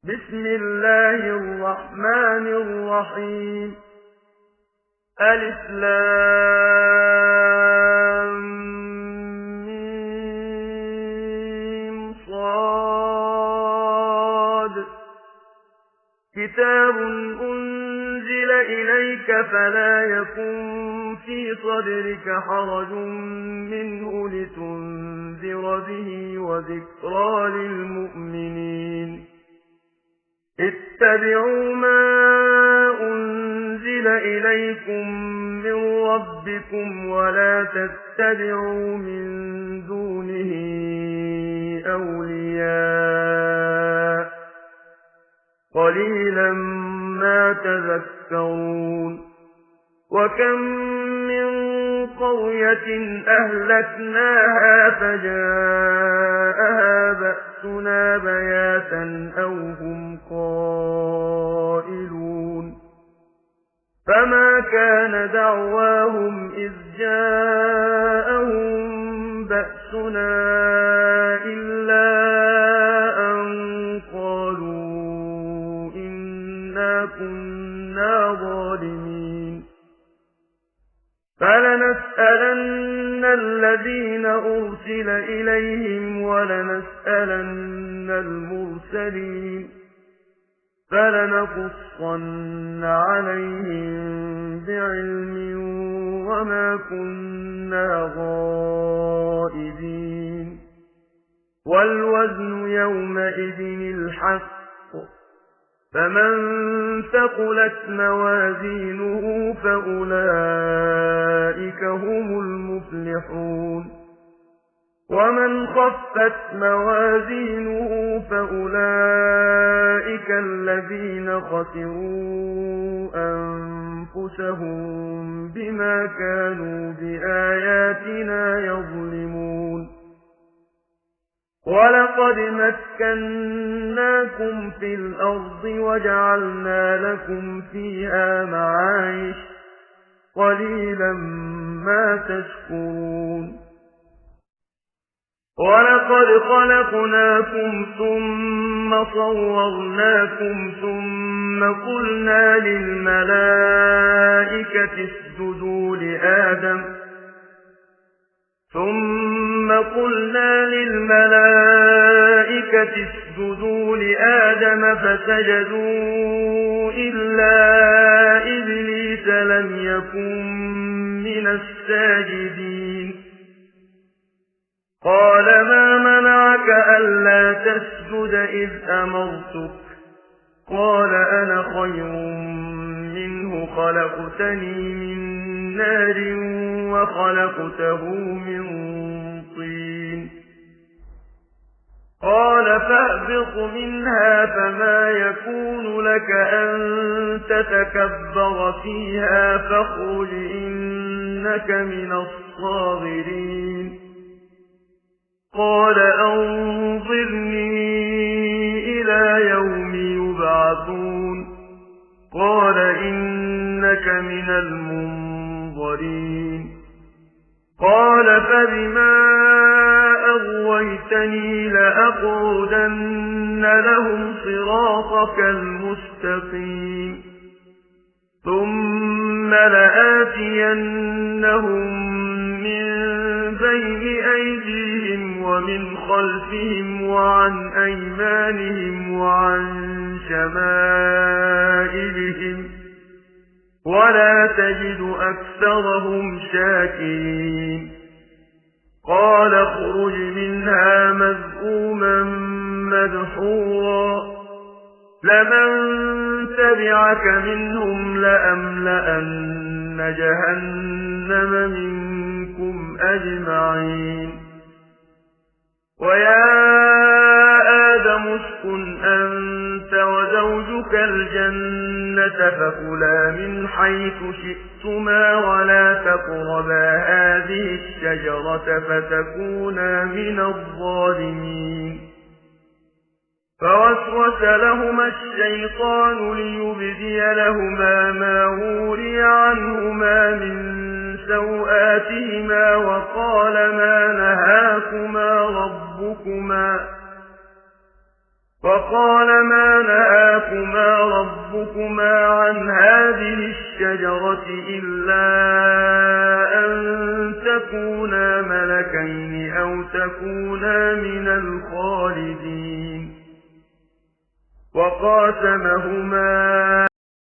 بسم الله الرحمن الرحيم. ألف لام ميم صاد. كتاب أنزل إليك فلا يكن في صدرك حرج منه لتنذر به وذكرى للمؤمنين. اتبعوا ما أنزل إليكم من ربكم ولا تتبعوا من دونه أولياء قليلا ما تذكرون. وكم من قرية أهلكناها فجاءها بأسنا بياتا أو هم قائلون. فما كان دعواهم إذ جاءهم بأسنا إلا أن قالوا إنا كنا ظالمين. فلنسألن الذين أرسل إليهم ولنسألن المرسلين. فلنقصن عليهم بعلم وما كنا غائبين. والوزن يومئذ الحق. فمن ثقلت موازينه فأولئك هم المفلحون. ومن خفت موازينه فأولئك الذين خسروا أنفسهم بما كانوا بآياتنا يظلمون. ولقد مكناكم في الأرض وجعلنا لكم فيها معايش قليلا ما تشكرون. ولقد خلقناكم ثم صورناكم ثم قلنا للملائكة اسجدوا لآدم فسجدوا إلا إبليس لم يكن من الساجدين. قال ما منعك ألا تسجد إذ أمرتك؟ قال أنا خير منه خلقتني من نار وخلقته من طين. قال فاهبط منها فما يكون لك أن تتكبر فيها فاخرج إنك من الصاغرين. قال أنظرني إلى يوم يبعثون. قال إنك من المنظرين. قال فبما أغويتني لأقعدن لهم صراطك المستقيم ثم لآتينهم من بين أيديهم ومن خلفهم وعن أيمانهم وعن شمائلهم ولا تجد أكثرهم شاكرين. قال اخرج منها مذءوما مدحورا لمن تبعك منهم لأملأن جهنم منكم أجمعين. ويا آدم اسكن أنت وزوجك الجنة فكلا من حيث شئتما ولا تقربا هذه الشجرة فتكونا من الظالمين. فوسوس لهما الشيطان ليبدي لهما ما وري عنهما من سوآتهما وقال ما نهاكما وقال ما نهاكما ربكما عن هذه الشجرة إلا أن تكونا ملكين أو تكونا من الخالدين وقاسمهما